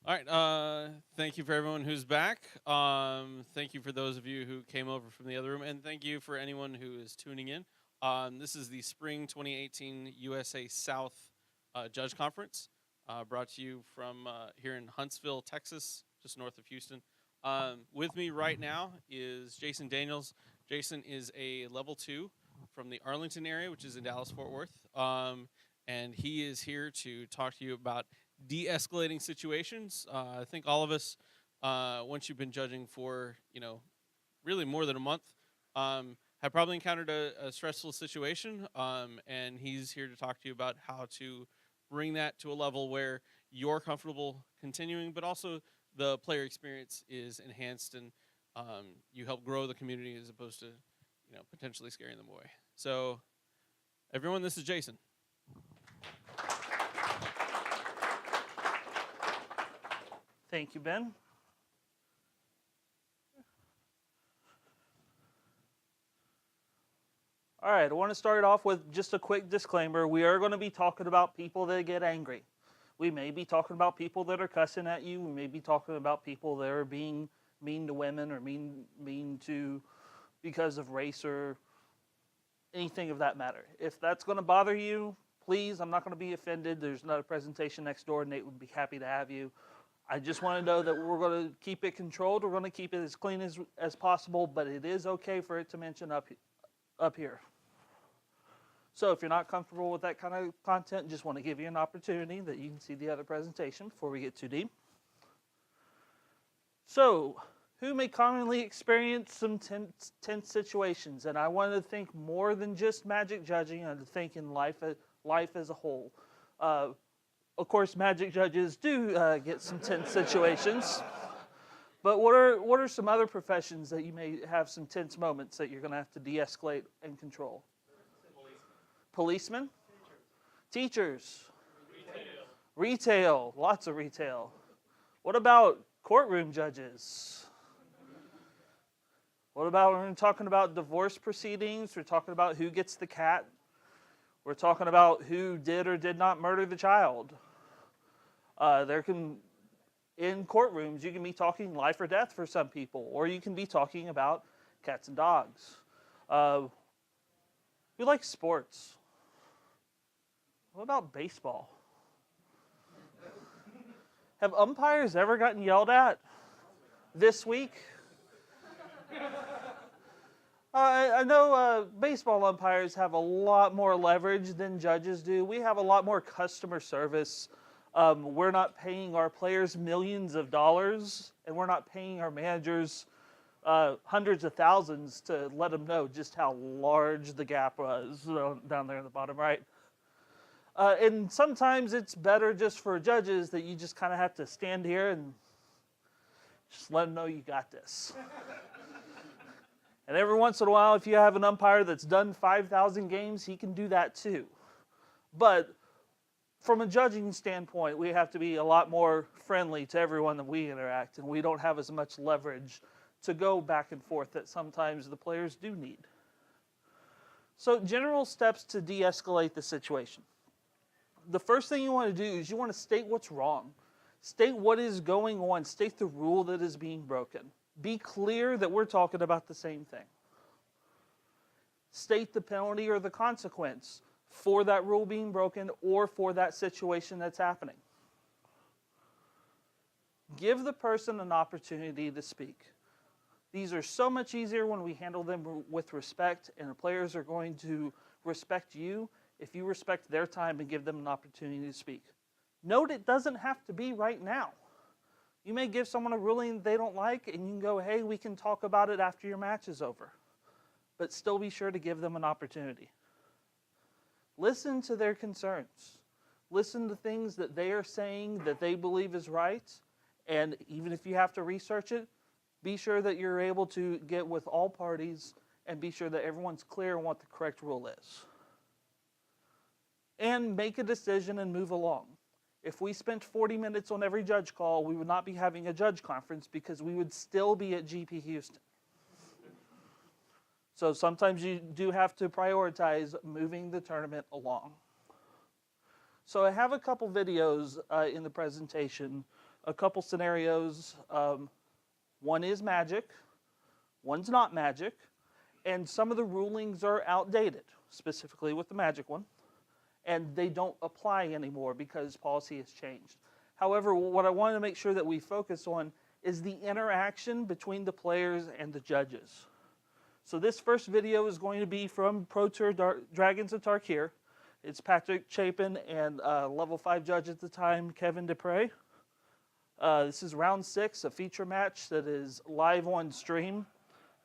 All right. Thank you for everyone who's back. Thank you for those of you who came over from the other room, and thank you for anyone who is tuning in. This is the Spring 2018 USA South Judge Conference, brought to you from here in Huntsville, Texas, just north of Houston. With me right now is Jason Daniels. Jason is a level 2 from the Arlington area, which is in Dallas Fort Worth, and he is here to talk to you about de-escalating situations. I think all of us, once you've been judging for really more than a month, have probably encountered a stressful situation, and he's here to talk to you about how to bring that to a level where you're comfortable continuing, but also the player experience is enhanced, and you help grow the community as opposed to potentially scaring them away. So, everyone, this is Jason. Thank you, Ben. All right, I want to start off with just a quick disclaimer. We are going to be talking about people that get angry. We may be talking about people that are cussing at you. We may be talking about people that are being mean to women or mean to because of race or anything of that matter. If that's going to bother you, please, I'm not going to be offended. There's another presentation next door. Nate would be happy to have you. I just want to know that we're going to keep it controlled. We're going to keep it as clean as possible, but it is okay for it to mention up here. So if you're not comfortable with that kind of content, just want to give you an opportunity that you can see the other presentation before we get too deep. So, who may commonly experience some tense situations? And I want to think more than just magic judging, and to think in life as a whole. Of course, magic judges do get some tense situations. But what are some other professions that you may have some tense moments that you're going to have to de-escalate and control? Policemen? Teachers? Retail. Lots of retail. What about courtroom judges? What about when we're talking about divorce proceedings? We're talking about who gets the cat. We're talking about who did or did not murder the child. In courtrooms, you can be talking life or death for some people, or you can be talking about cats and dogs. We like sports. What about baseball? Have umpires ever gotten yelled at this week? I know baseball umpires have a lot more leverage than judges do. We have a lot more customer service. We're not paying our players millions of dollars, and we're not paying our managers hundreds of thousands to let them know just how large the gap was down there in the bottom right. And sometimes it's better just for judges that you just kind of have to stand here and just let them know you got this. And every once in a while, if you have an umpire that's done 5,000 games, he can do that too. But from a judging standpoint, we have to be a lot more friendly to everyone that we interact, and we don't have as much leverage to go back and forth that sometimes the players do need. So, general steps to de-escalate the situation. The first thing you want to do is you want to state what's wrong. State what is going on. State the rule that is being broken. Be clear that we're talking about the same thing. State the penalty or the consequence for that rule being broken or for that situation that's happening. Give the person an opportunity to speak. These are so much easier when we handle them with respect, and the players are going to respect you if you respect their time and give them an opportunity to speak. Note it doesn't have to be right now. You may give someone a ruling they don't like, and you can go, hey, we can talk about it after your match is over. But still be sure to give them an opportunity. Listen to their concerns. Listen to things that they are saying that they believe is right, and even if you have to research it, be sure that you're able to get with all parties and be sure that everyone's clear on what the correct rule is. And make a decision and move along. If we spent 40 minutes on every judge call, we would not be having a judge conference because we would still be at GP Houston. So sometimes you do have to prioritize moving the tournament along. So I have a couple videos in the presentation a couple scenarios. One is magic, one's not magic, and some of the rulings are outdated, specifically with the magic one, and they don't apply anymore because policy has changed. However, what I want to make sure that we focus on is the interaction between the players and the judges. So this first video is going to be from Pro Tour Dragons of Tarkir. It's Patrick Chapin and level 5 judge at the time, Kevin Dupre. This is round 6, a feature match that is live on stream.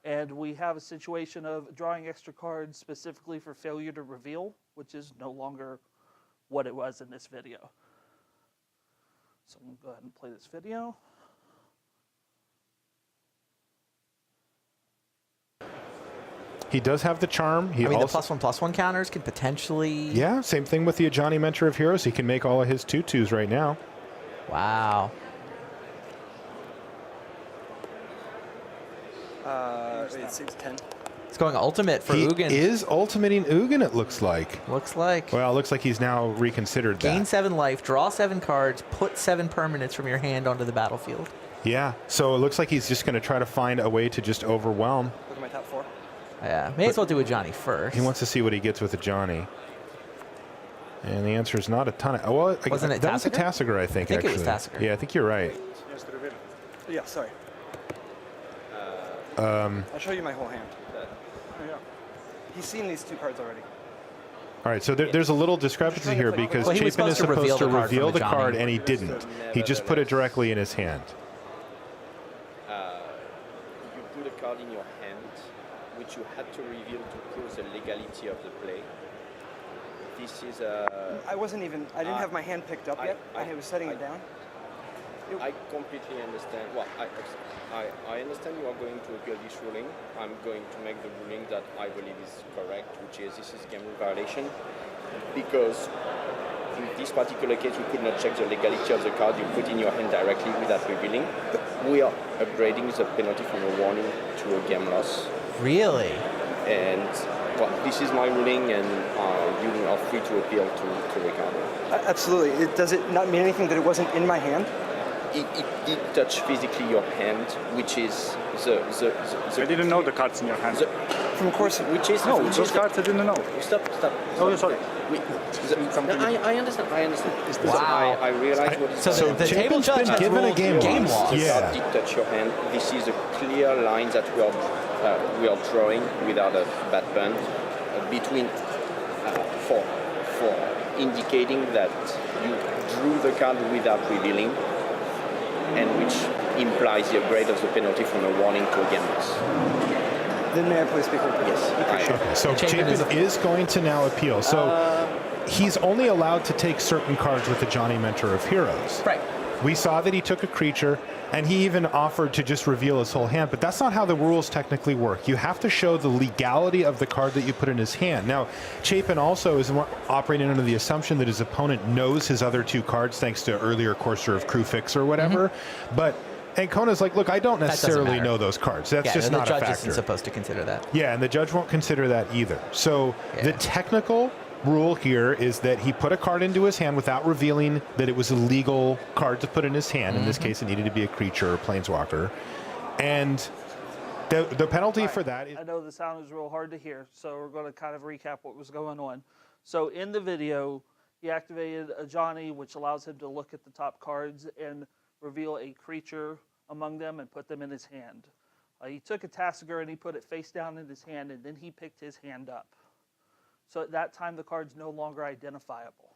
And we have a situation of drawing extra cards specifically for failure to reveal, which is no longer what it was in this video. So I'm going to go ahead and play this video. He does have the charm. I mean, the +1/+1 counters can potentially... Yeah, same thing with the Ajani Mentor of Heroes. He can make all of his 2/2s right now. Wow. It's 10. It's going ultimate for he Ugin. He is ultimating Ugin, it looks like. Looks like. Well, it looks like he's now reconsidered that. Gain 7 life, draw 7 cards, put 7 permanents from your hand onto the battlefield. Yeah, so it looks like he's just going to try to find a way to just overwhelm. Look at my top 4. Yeah, may as well do a Johnny first. He wants to see what he gets with a Johnny. And the answer is not a ton of... Oh, well, Wasn't it that was a Tassiger? Tassiger, I think, I think actually. it was Tassiger. Yeah, I think you're right. Yeah, sorry. I'll show you my whole hand. Yeah. He's seen these 2 cards already. All right, so there's a little discrepancy here because Well, he was Chapin is supposed to supposed to reveal reveal the the card from card, the and he Johnny. didn't. He just put it directly in his hand. You put a card in your hand, which you had to reveal to prove the legality of the play. This is a... I didn't have my hand picked up yet. I was setting it down. I completely understand. Well, I understand you are going to appeal this ruling. I'm going to make the ruling that I believe is correct, which is this is game rule violation, because in this particular case, you could not check the legality of the card you put in your hand directly without revealing. We are upgrading the penalty from a warning to a game loss. Really? And well, this is my ruling, and you are free to appeal to Ricardo. Absolutely. Does it not mean anything that it wasn't in my hand? It did touch physically your hand, which is the I didn't know the cards in your hand. From course, which is No, which those is cards I didn't know. Stop. Oh, sorry. I understand. Wow. I realize what is So the table Chapin's judge been has given a ruled game loss. It Yeah. did touch your hand. This is a clear line that we are drawing without a bad pun between for indicating that you drew the card without revealing, and which implies the upgrade of the penalty from a warning to a game loss. Then may I please speak with you? Yes. Okay, so Chapin Chapin is going to now appeal. So he's only allowed to take certain cards with the Johnny Mentor of Heroes. Right. We saw that he took a creature, and he even offered to just reveal his whole hand, but that's not how the rules technically work. You have to show the legality of the card that you put in his hand. Now, Chapin also is operating under the assumption that his opponent knows his other 2 cards, thanks to earlier Courser of Crew Fix or whatever. But Ancona's like, look, I don't necessarily know those cards. That's just not a factor. The judge isn't supposed to consider that. Yeah, and the judge won't consider that either. So the technical rule here is that he put a card into his hand without revealing that it was a legal card to put in his hand. In this case, it needed to be a creature or planeswalker. And the penalty for that is... I know the sound is real hard to hear, so we're going to kind of recap what was going on. So in the video, he activated a Johnny, which allows him to look at the top cards and reveal a creature among them and put them in his hand. He took a Tassiger and he put it face down in his hand, and then he picked his hand up. So at that time, the card's no longer identifiable.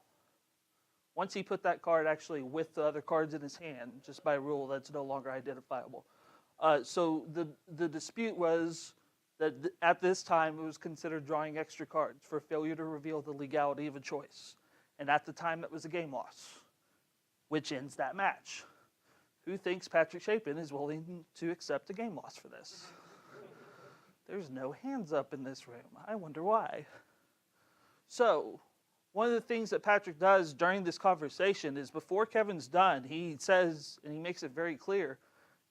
Once he put that card actually with the other cards in his hand, just by rule, that's no longer identifiable. So the dispute was that at this time, it was considered drawing extra cards for failure to reveal the legality of a choice. And at the time, it was a game loss, which ends that match. Who thinks Patrick Chapin is willing to accept a game loss for this? There's no hands up in this room. I wonder why. So, one of the things that Patrick does during this conversation is before Kevin's done, he says, and he makes it very clear,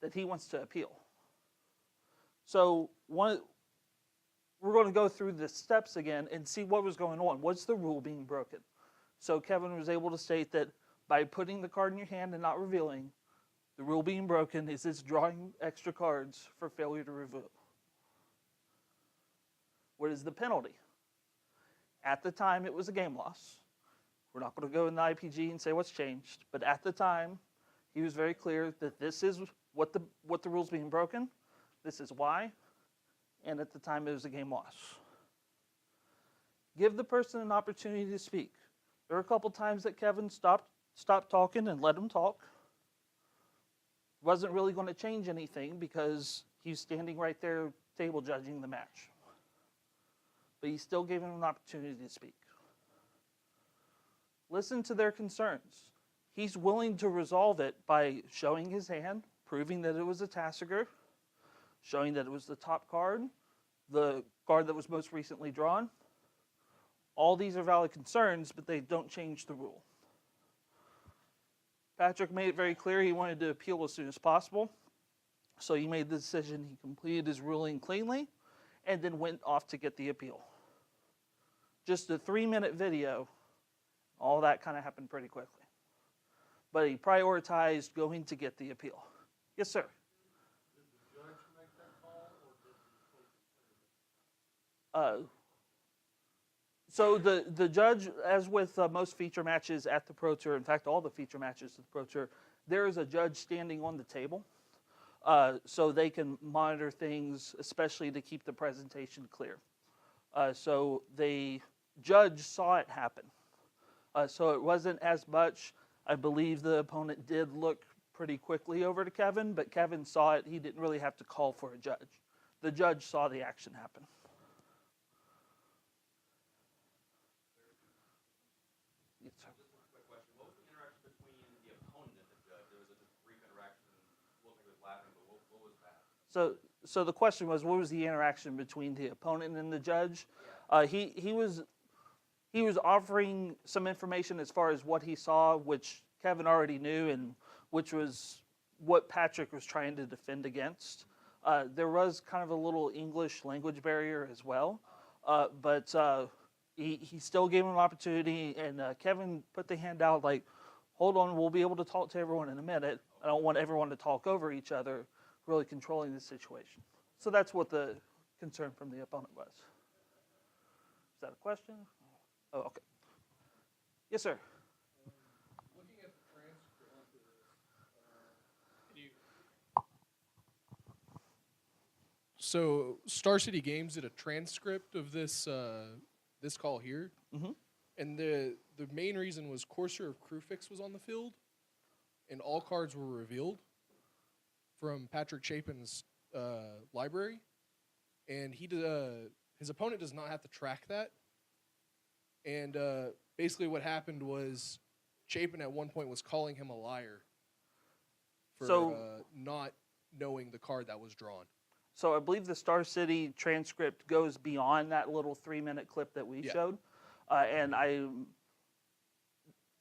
that he wants to appeal. So, we're going to go through the steps again and see what was going on. What's the rule being broken? So, Kevin was able to state that by putting the card in your hand and not revealing, The rule being broken is it's drawing extra cards for failure to reveal. What is the penalty? At the time, it was a game loss. We're not going to go in the IPG and say what's changed, but at the time, he was very clear that this is what the rule's being broken, this is why, and at the time it was a game loss. Give the person an opportunity to speak. There were a couple times that Kevin stopped talking and let him talk. Wasn't really going to change anything because he's standing right there table judging the match. But he still gave him an opportunity to speak. Listen to their concerns. He's willing to resolve it by showing his hand, proving that it was a Tassiger, showing that it was the top card, the card that was most recently drawn. All these are valid concerns, but they don't change the rule. Patrick made it very clear he wanted to appeal as soon as possible. So he made the decision, he completed his ruling cleanly, and then went off to get the appeal. Just a 3-minute video, all that kind of happened pretty quickly. But he prioritized going to get the appeal. Yes, sir. Did the judge make that call, or did the coach? So the judge, as with most feature matches at the Pro Tour, in fact, all the feature matches at the Pro Tour, there is a judge standing on the table, so they can monitor things, especially to keep the presentation clear. So the judge saw it happen. So it wasn't as much. I believe the opponent did look pretty quickly over to Kevin, but Kevin saw it. He didn't really have to call for a judge. The judge saw the action happen. Yes, sir. Just a quick question. What was the interaction between the opponent and the judge? There was a just brief interaction. It looked like he was laughing, but what was that? So the question was, what was the interaction between the opponent and the judge? He was offering some information as far as what he saw, which Kevin already knew, and which was what Patrick was trying to defend against. There was kind of a little English language barrier as well, but he still gave him an opportunity, and Kevin put the hand out like, hold on, we'll be able to talk to everyone in a minute. I don't want everyone to talk over each other, really controlling the situation. So that's what the concern from the opponent was. Is that a question? Oh, okay. Yes, sir. Looking at the transcript of this, so Star City Games did a transcript of this this call here, and the main reason was Corsair of Crewfix was on the field, and all cards were revealed from Patrick Chapin's library, and his opponent does not have to track that. And basically what happened was Chapin at one point was calling him a liar for not knowing the card that was drawn. So I believe the Star City transcript goes beyond that little 3-minute clip that we showed. And I'm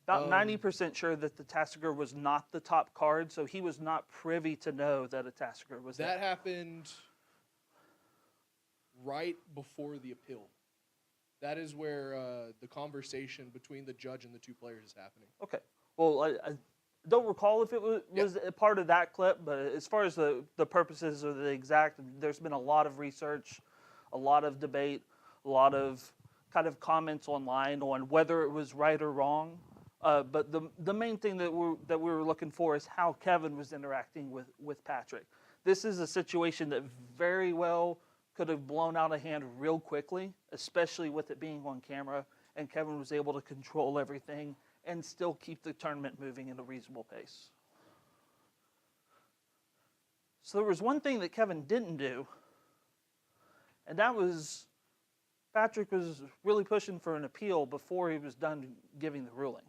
about 90% sure that the Tassiger was not the top card, so he was not privy to know that a Tassiger was there. That happened right before the appeal. That is where the conversation between the judge and the two players is happening. Okay. Well, I don't recall if it was a part of that clip, but as far as the purposes of the exact, there's been a lot of research, a lot of debate, a lot of kind of comments online on whether it was right or wrong. But the main thing that we were looking for is how Kevin was interacting with Patrick. This is a situation that very well could have blown out of hand real quickly, especially with it being on camera, and Kevin was able to control everything and still keep the tournament moving at a reasonable pace. So there was one thing that Kevin didn't do, and that was Patrick was really pushing for an appeal before he was done giving the ruling.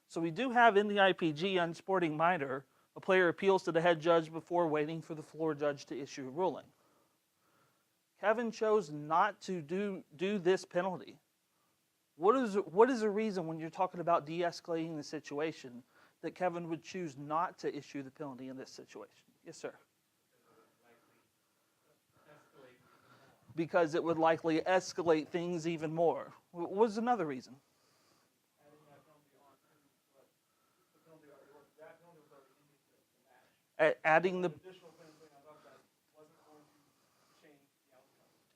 So we do have in the IPG Unsporting Minor, a player appeals to the head judge before waiting for the floor judge to issue a ruling. Kevin chose not to do this penalty. What is a reason when you're talking about de-escalating the situation that Kevin would choose not to issue the penalty in this situation? Yes, sir. Because it would likely escalate things even more. What was another reason? Adding the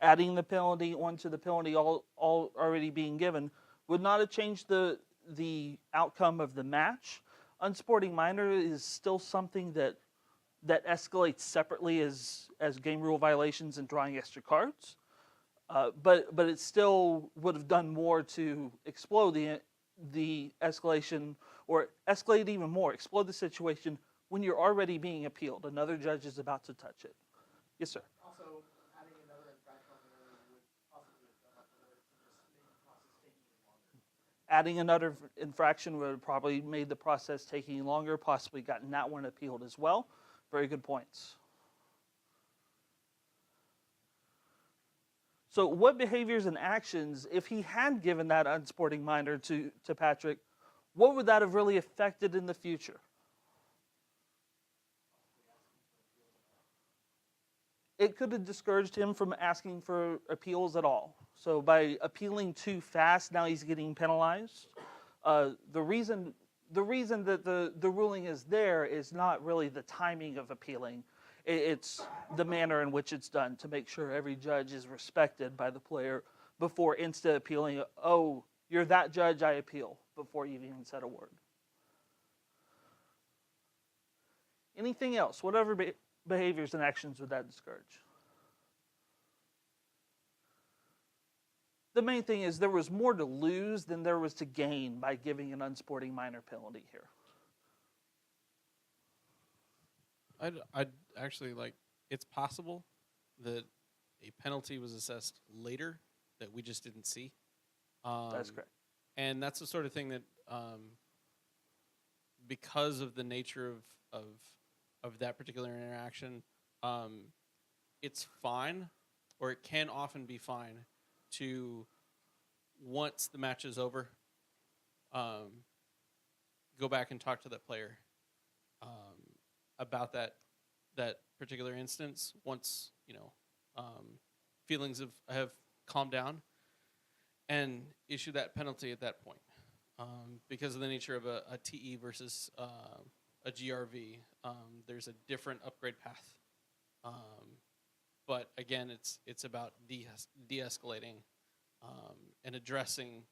adding the penalty onto the penalty all already being given would not have changed the outcome of the match. Unsporting minor is still something that escalates separately as game rule violations and drawing extra cards. But it still would have done more to explode the escalation, or escalate even more, explode the situation when you're already being appealed. Another judge is about to touch it. Yes, sir. Also, adding another infraction on there would possibly have done much more to just make the process take even longer. Adding another infraction would have probably made the process taking longer, possibly gotten that one appealed as well. Very good points. So what behaviors and actions, if he had given that unsporting minor to Patrick, what would that have really affected in the future? It could have discouraged him from asking for appeals at all. So by appealing too fast, now he's getting penalized. The reason that the ruling is there is not really the timing of appealing. It's the manner in which it's done to make sure every judge is respected by the player before insta appealing. Oh, you're that judge, I appeal, before you've even said a word. Anything else? Whatever behaviors and actions would that discourage? The main thing is there was more to lose than there was to gain by giving an unsporting minor penalty here. I'd actually it's possible that a penalty was assessed later that we just didn't see. That's correct. And that's the sort of thing that, because of the nature of that particular interaction, it's fine, or it can often be fine, to, once the match is over, go back and talk to that player about that particular instance once feelings have calmed down, and issue that penalty at that point, because of the nature of a TE versus a GRV. There's a different upgrade path, but again, it's about de-escalating and addressing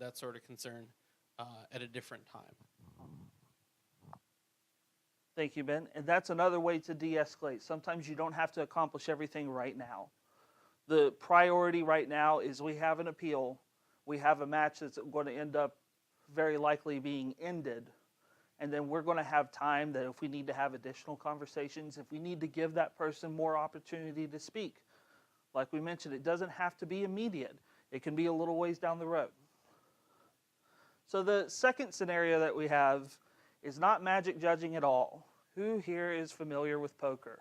that sort of concern at a different time. Thank you, Ben. And that's another way to de-escalate. Sometimes you don't have to accomplish everything right now. The priority right now is we have an appeal. We have a match that's going to end up very likely being ended. And then we're going to have time that if we need to have additional conversations, if we need to give that person more opportunity to speak. Like we mentioned, it doesn't have to be immediate. It can be a little ways down the road. So the second scenario that we have is not magic judging at all. Who here is familiar with poker?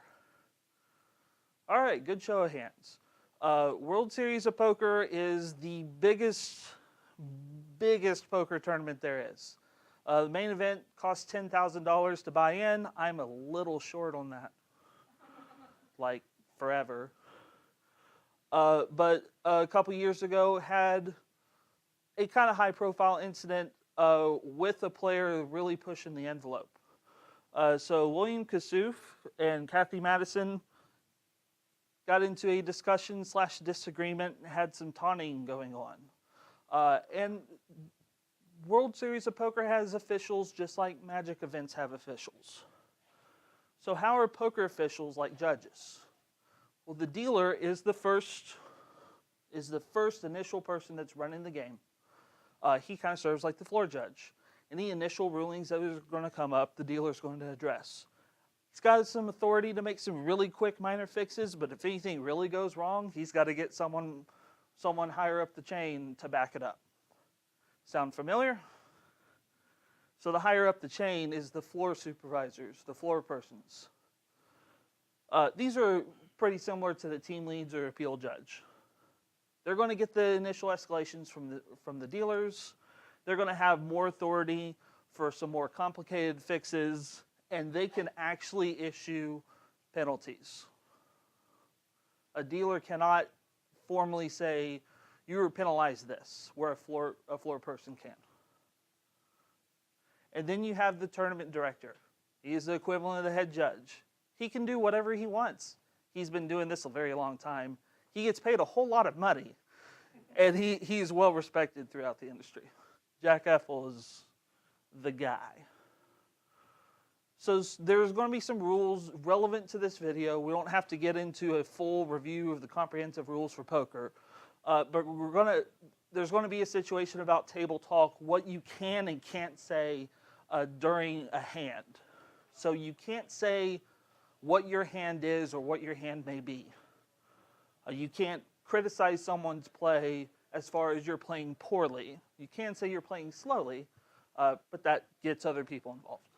All right, good show of hands. World Series of Poker is the biggest poker tournament there is. The main event costs $10,000 to buy in. I'm a little short on that, like forever. But a couple years ago had a kind of high-profile incident with a player really pushing the envelope. So William Kassouf and Kathy Madison got into a discussion/disagreement, had some taunting going on. And World Series of Poker has officials just like Magic events have officials. So how are poker officials like judges? Well, the dealer is the first initial person that's running the game. He kind of serves like the floor judge. Any initial rulings that are going to come up, the dealer's going to address. He's got some authority to make some really quick minor fixes, but if anything really goes wrong, he's got to get someone higher up the chain to back it up. Sound familiar? So the higher up the chain is the floor supervisors, the floor persons. These are pretty similar to the team leads or appeal judge. They're going to get the initial escalations from the dealers. They're going to have more authority for some more complicated fixes, and they can actually issue penalties. A dealer cannot formally say, you were penalized this, where a floor person can. And then you have the tournament director. He's the equivalent of the head judge. He can do whatever he wants. He's been doing this a very long time. He gets paid a whole lot of money, and he's well respected throughout the industry. Jack Effel is the guy. So there's going to be some rules relevant to this video. We don't have to get into a full review of the comprehensive rules for poker, but there's going to be a situation about table talk, what you can and can't say during a hand. So you can't say what your hand is or what your hand may be. You can't criticize someone's play as far as you're playing poorly. You can say you're playing slowly, but that gets other people involved.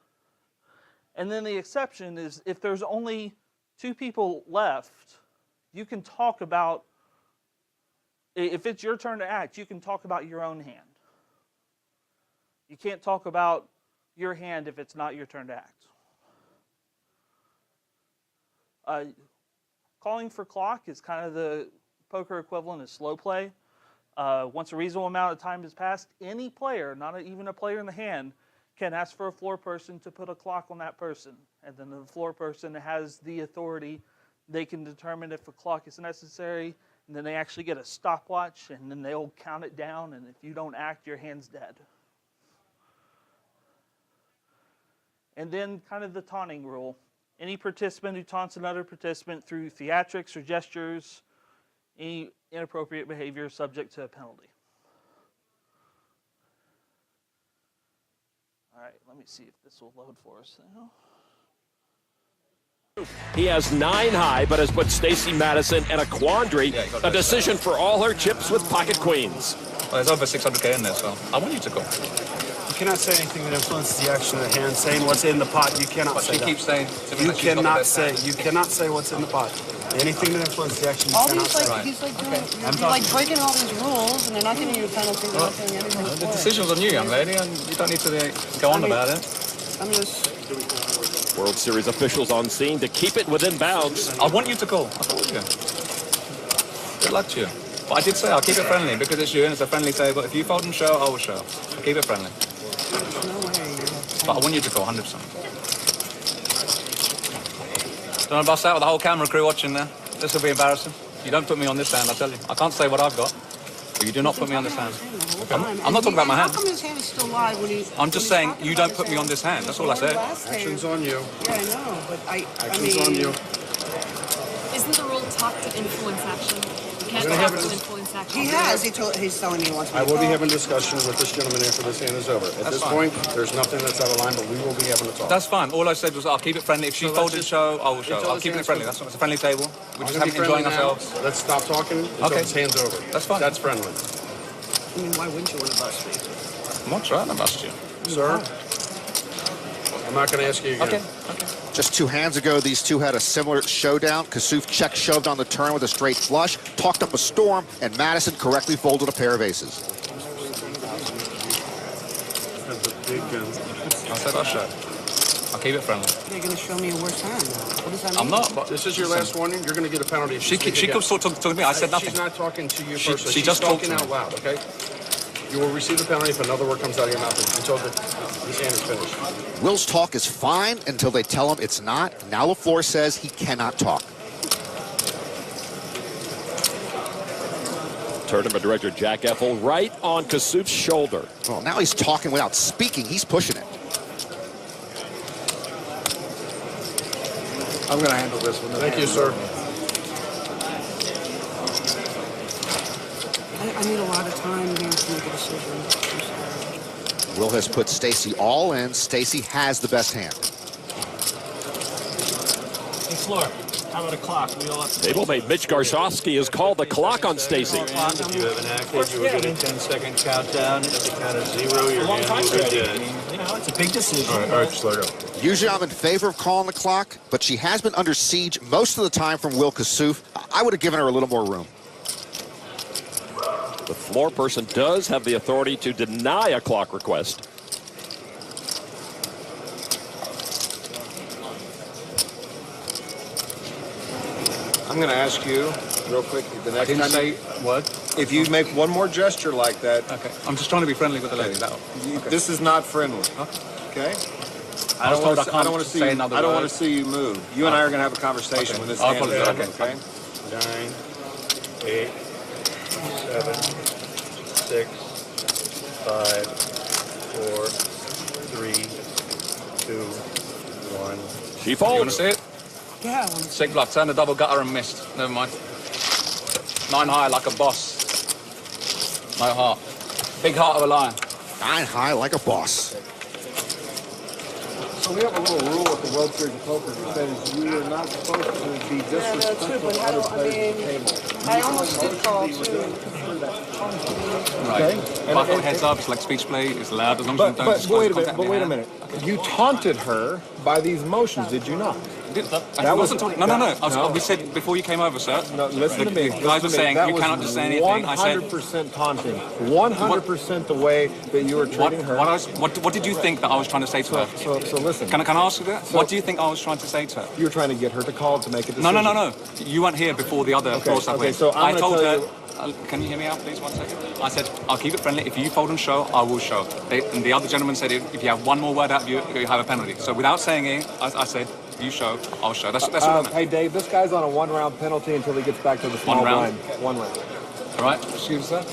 And then the exception is if there's only 2 people left, you can talk about, if it's your turn to act, you can talk about your own hand. You can't talk about your hand if it's not your turn to act. Calling for clock is kind of the poker equivalent of slow play. Once a reasonable amount of time has passed, any player, not even a player in the hand, can ask for a floor person to put a clock on that person. And then the floor person has the authority. They can determine if a clock is necessary, and then they actually get a stopwatch, and then they'll count it down, and if you don't act, your hand's dead. And then kind of the taunting rule. Any participant who taunts another participant through theatrics or gestures, any inappropriate behavior is subject to a penalty. All right, let me see if this will load for us now. He has 9 high, but has put Stacey Madison in a quandary. A decision for all her chips with pocket queens. Well, there's over 600K in there, so I want you to go. You cannot say anything that influences the action of the hand. Saying what's in the pot, you cannot say that. She keeps saying to me you that she's got the best hand. You cannot say what's in the pot. Anything that influences the action, you all cannot these, say. he's like doing, you're like breaking all these rules, and they're not giving you a penalty. They're not doing anything. The decision's on you, young lady, and you don't need to go on about it. I'm just. World Series officials on scene to keep it within bounds. I want you to call. I told you. Good luck to you. But I did say I'll keep it friendly because it's you and it's a friendly table. If you fold and show, I will show. I'll keep it friendly. No way. But I want you to call 100%. Don't want to bust out with the whole camera crew watching there. This will be embarrassing. You don't put me on this hand, I tell you. I can't say what I've got. But you do not put me on this hand. I'm not talking about my hand. How come his hand is still live when he? I'm just saying you don't put me on this hand. That's all I said. Action's on you. Yeah, I know, but Action's on you. Isn't the rule talk to influence action? You can't talk to influence action. he has. He's telling me he wants me I to will be call. having discussion with this gentleman after this hand is over. At this point, there's nothing that's out of line, but we will be having a talk. That's fine. All I said was I'll keep it friendly. If she folded show, I will show. until I'll this keep it hand's friendly. finished. That's it's a friendly table. We're just I'm gonna be enjoying friendly now. ourselves. Let's stop talking until Okay. this hand's over. That's fine. That's friendly. I mean, why wouldn't you want to bust me? I'm not trying to bust you. Sir, I'm not going to ask you again. Okay. Just 2 hands ago, these two had a similar showdown. Kasuf check-shoved on the turn with a straight flush, talked up a storm, and Madison correctly folded a pair of aces. That's a big gun. I said I'll show. I'll keep it friendly. They're going to show me a worse hand. What does that mean? I'm not. But This is your last warning. You're going to get a penalty. if you She speak could again. talk to me. I said nothing. She's not talking to you She- personally. she She's just talked talking to out me. loud, okay? You will receive a penalty if another word comes out of your mouth until this hand is finished. Will's talk is fine until they tell him it's not. Now LaFleur says he cannot talk. Tournament director Jack Effel right on Kasuf's shoulder. Well, now he's talking without speaking. He's pushing it. I'm going to handle this one. Thank you, sir. I need a lot of time here to make a decision. I'm sorry. Will has put Stacey all in. Stacey has the best hand. Hey, Floor, how about a clock? We all have to Stablemate Mitch Garsofsky has called the clock on Stacey. If you have an active, you will get a 10-second countdown. At the count of 0, your hand will be dead. You know, it's a big decision. All right, slow down. Usually I'm in favor of calling the clock, but she has been under siege most of the time from Will Kasuf. I would have given her a little more room. The floor person does have the authority to deny a clock request. I'm going to ask you real quick. The next didn't time say what? If you make one more gesture like that, Okay. I'm just trying to be friendly with the lady. this is not friendly. Okay? I I don't want to. I don't want to see. say I another don't want word. to see you move. You and I are going to have a conversation when this I'll hand put is it over. okay. Okay. 9, 8, 7, 6, 5, 4, 3, 2, 1. She You want to folds. see it? Yeah, I want to Six block, turn the double gutter and missed. Never mind. 9 high like a boss. No heart. Big heart of a lion. 9 high like a boss. So we have a little rule at the World Series of Poker that says you are not supposed to be disrespectful but to I other don't. I players mean, at the table. I almost did call too. Right. Okay. If I thought heads up, it's like speech play, it's allowed as long as you don't But disclose wait the a minute. content But of wait a your minute. hand. You taunted her by these motions, did you not? I wasn't talking. No. We said before you came over, sir. No, listen to me. The guys were saying that you was cannot just say anything. I said 100% taunting. 100% the way that you were treating her. What did you think that I was trying to say to her? So listen. Can I ask you that? What do you think I was trying to say to her? You were trying to get her to call to make a decision. No. You weren't here before the other floor staff Okay, went. so I I'm told going to her. tell you. Can you hear me out, please, 1 second? I said, I'll keep it friendly. If you fold and show, I will show. And the other gentleman said, if you have one more word out of you, you have a penalty. So without saying it, I said, you show, I'll show. That's what I meant. Hey, Dave, this guy's on a 1-round penalty until he gets back to the small One round? blind. 1 round. All right? Excuse me, sir.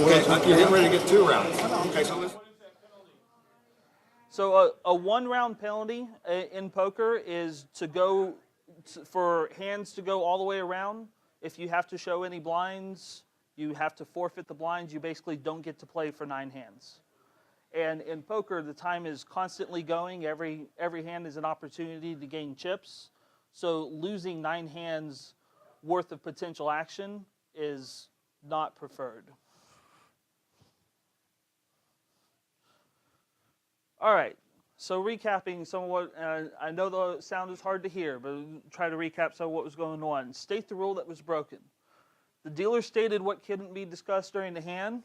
Okay, you're getting ready to get 2 rounds. Okay, so listen. So a 1-round penalty in poker is to go for hands to go all the way around. If you have to show any blinds, you have to forfeit the blinds. You basically don't get to play for 9 hands. And in poker, the time is constantly going. Every hand is an opportunity to gain chips. So losing 9 hands worth of potential action is not preferred. All right. So recapping some of what, I know the sound is hard to hear, but try to recap some of what was going on. State the rule that was broken. The dealer stated what couldn't be discussed during the hand,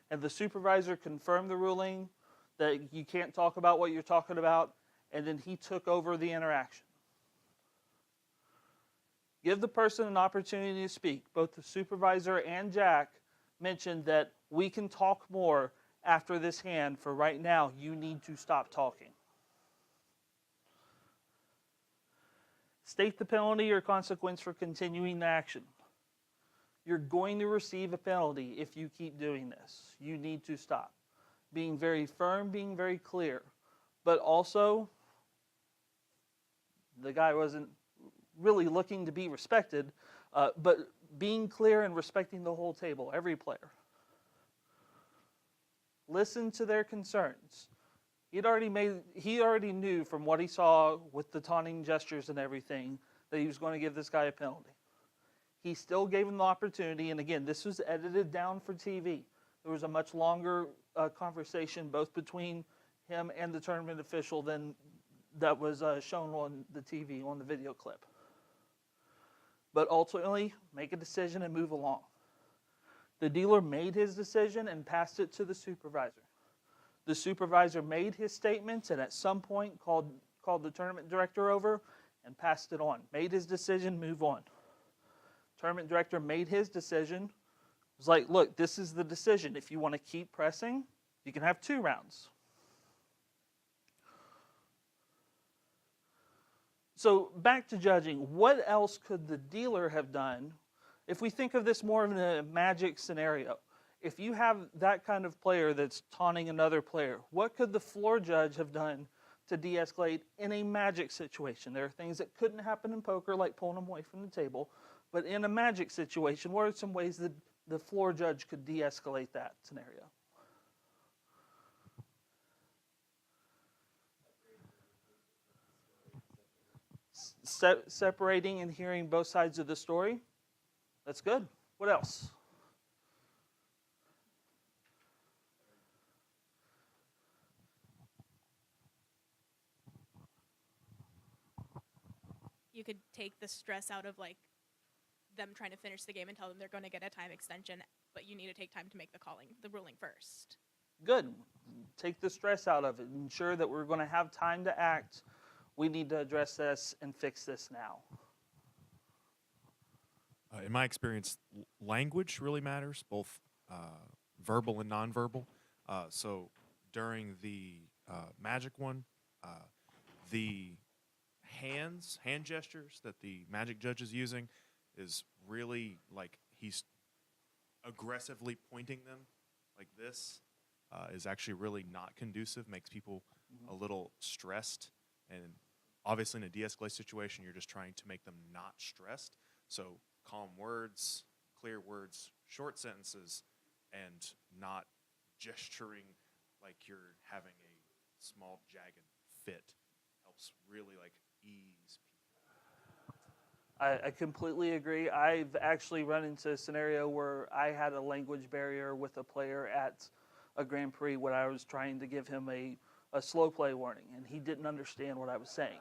and the supervisor confirmed the ruling that you can't talk about what you're talking about, and then he took over the interaction. Give the person an opportunity to speak. Both the supervisor and Jack mentioned that we can talk more after this hand. For right now, you need to stop talking. State the penalty or consequence for continuing the action. You're going to receive a penalty if you keep doing this. You need to stop. Being very firm, being very clear. But also, the guy wasn't really looking to be respected, but being clear and respecting the whole table, every player. Listen to their concerns. He already knew from what he saw with the taunting gestures and everything that he was going to give this guy a penalty. He still gave him the opportunity, and again, this was edited down for TV. There was a much longer conversation both between him and the tournament official than that was shown on the TV, on the video clip. But ultimately, make a decision and move along. The dealer made his decision and passed it to the supervisor. The supervisor made his statements and at some point called the tournament director over and passed it on. Made his decision, move on. Tournament director made his decision. It was like, look, this is the decision. If you want to keep pressing, you can have 2 rounds. So back to judging. What else could the dealer have done? If we think of this more in a Magic scenario, if you have that kind of player that's taunting another player, what could the floor judge have done to de-escalate in a Magic situation? There are things that couldn't happen in poker, like pulling them away from the table, but in a Magic situation, what are some ways that the floor judge could de-escalate that scenario? Separating and hearing both sides of the story. That's good. What else? You could take the stress out of like them trying to finish the game and tell them they're going to get a time extension, but you need to take time to make the ruling first. Good. Take the stress out of it. Ensure that we're going to have time to act. We need to address this and fix this now. In my experience, language really matters, both verbal and nonverbal. So during the Magic one, the hand gestures that the Magic judge is using is really like he's aggressively pointing them like this is actually really not conducive, makes people a little stressed. And obviously in a de-escalate situation, you're just trying to make them not stressed. So calm words, clear words, short sentences, and not gesturing like you're having a small jagged fit helps really like ease people. I completely agree. I've actually run into a scenario where I had a language barrier with a player at a Grand Prix when I was trying to give him a slow play warning, and he didn't understand what I was saying.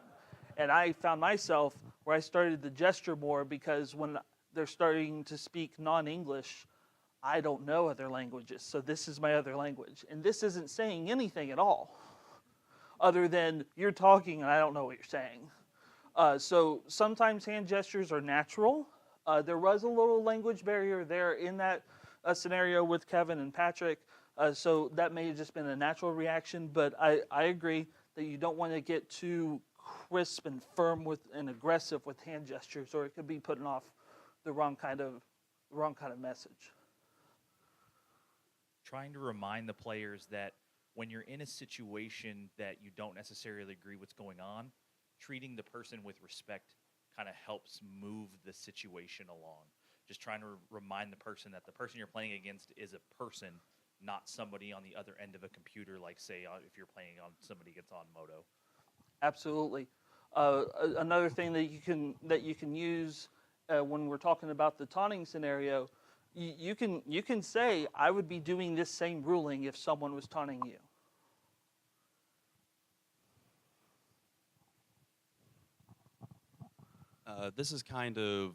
And I found myself where I started to gesture more because when they're starting to speak non-English, I don't know other languages, so this is my other language. And this isn't saying anything at all, other than you're talking and I don't know what you're saying. So sometimes hand gestures are natural. There was a little language barrier there in that scenario with Kevin and Patrick, so that may have just been a natural reaction, but I agree that you don't want to get too crisp and firm and aggressive with hand gestures, or it could be putting off the wrong kind of message. Trying to remind the players that when you're in a situation that you don't necessarily agree what's going on, treating the person with respect kind of helps move the situation along. Just trying to remind the person that the person you're playing against is a person, not somebody on the other end of a computer, like say if you're playing on somebody gets on Moto. Absolutely. Another thing that you can use when we're talking about the taunting scenario, you can say, I would be doing this same ruling if someone was taunting you. This is kind of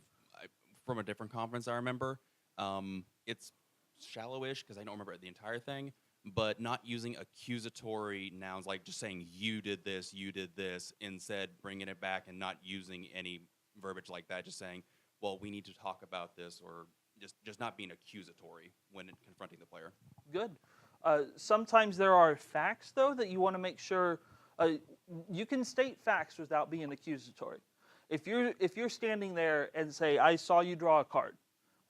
from a different conference I remember. It's shallowish because I don't remember the entire thing, but not using accusatory nouns like just saying you did this, instead bringing it back and not using any verbiage like that, just saying, well, we need to talk about this, or just not being accusatory when confronting the player. Good. Sometimes there are facts, though, that you want to make sure you can state facts without being accusatory. If you're standing there and say, I saw you draw a card,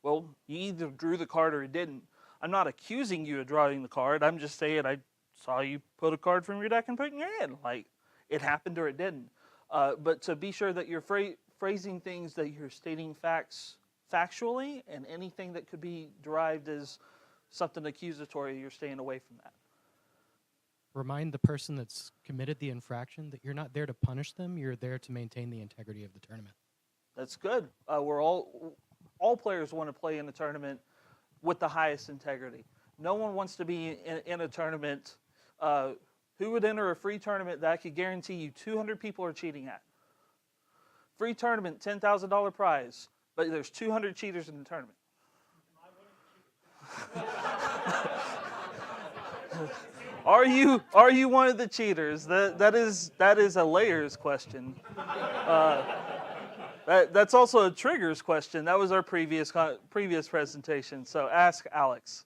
well, you either drew the card or you didn't. I'm not accusing you of drawing the card. I'm just saying I saw you put a card from your deck and put it in your hand. Like, it happened or it didn't. But to be sure that you're phrasing things, that you're stating facts factually, and anything that could be derived as something accusatory, you're staying away from that. Remind the person that's committed the infraction that you're not there to punish them, you're there to maintain the integrity of the tournament. That's good. We're all players want to play in a tournament with the highest integrity. No one wants to be in a tournament. Who would enter a free tournament that I could guarantee you 200 people are cheating at? Free tournament, $10,000 prize, but there's 200 cheaters in the tournament. Are you one of the cheaters? That is a layers question. That's also a triggers question. That was our previous presentation. So ask Alex.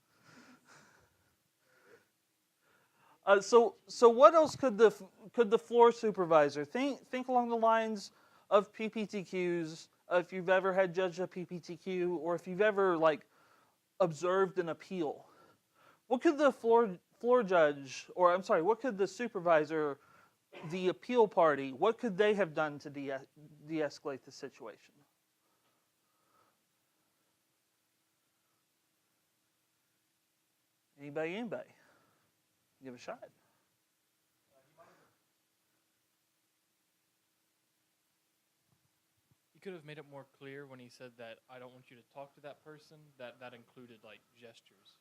So what else could the floor supervisor think along the lines of PPTQs? If you've ever had judged a PPTQ, or if you've ever observed an appeal, what could the floor judge, or I'm sorry, what could the supervisor, the appeal party, what could they have done to de-escalate the situation? Anybody? Give a shot. He could have made it more clear when he said that I don't want you to talk to that person, that included gestures,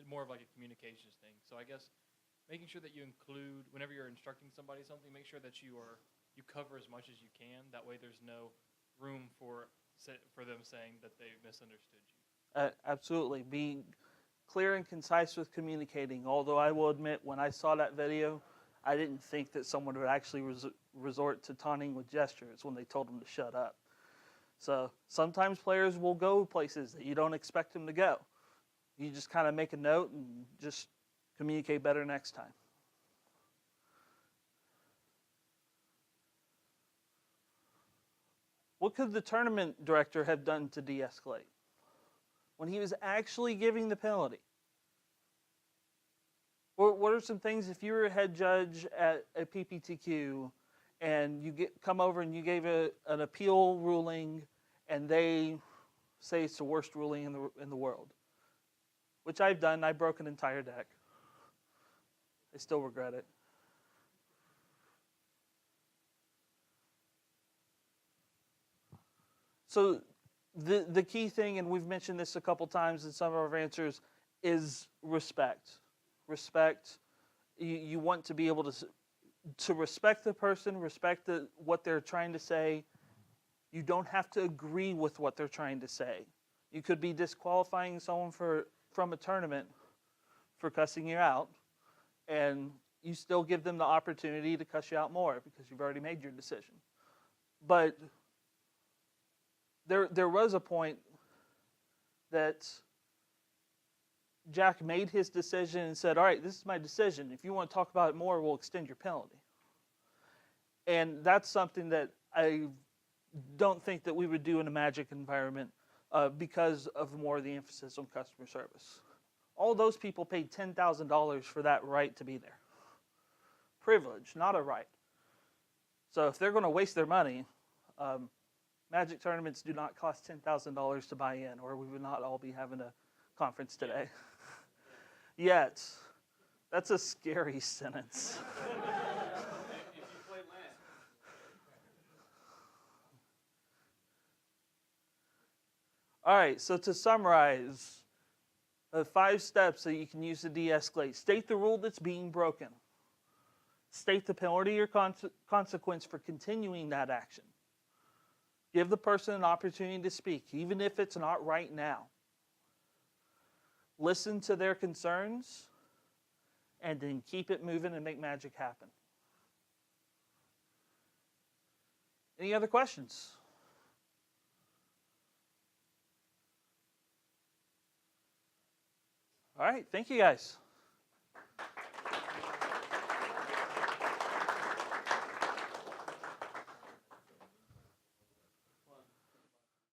more of a communications thing. So I guess making sure that you include, whenever you're instructing somebody something, make sure that you cover as much as you can. That way there's no room for them saying that they misunderstood you. Absolutely. Be clear and concise with communicating. Although I will admit, when I saw that video, I didn't think that someone would actually resort to taunting with gestures when they told them to shut up. So sometimes players will go places that you don't expect them to go. You just kind of make a note and just communicate better next time. What could the tournament director have done to de-escalate when he was actually giving the penalty? What are some things, if you were a head judge at a PPTQ and you come over and you gave an appeal ruling and they say it's the worst ruling in the world, which I've done. I broke an entire deck. I still regret it. So the key thing, and we've mentioned this a couple times in some of our answers, is respect. Respect. You want to be able to respect the person, respect what they're trying to say. You don't have to agree with what they're trying to say. You could be disqualifying someone from a tournament for cussing you out, and you still give them the opportunity to cuss you out more because you've already made your decision. But there was a point that Jack made his decision and said, all right, this is my decision. If you want to talk about it more, we'll extend your penalty. And that's something that I don't think that we would do in a Magic environment because of more of the emphasis on customer service. All those people paid $10,000 for that right to be there. Privilege, not a right. So if they're going to waste their money, Magic tournaments do not cost $10,000 to buy in, or we would not all be having a conference today. Yet, that's a scary sentence. All right, so to summarize, the 5 steps that you can use to de-escalate. State the rule that's being broken. State the penalty or consequence for continuing that action. Give the person an opportunity to speak, even if it's not right now. Listen to their concerns, and then keep it moving and make magic happen. Any other questions? All right, thank you guys.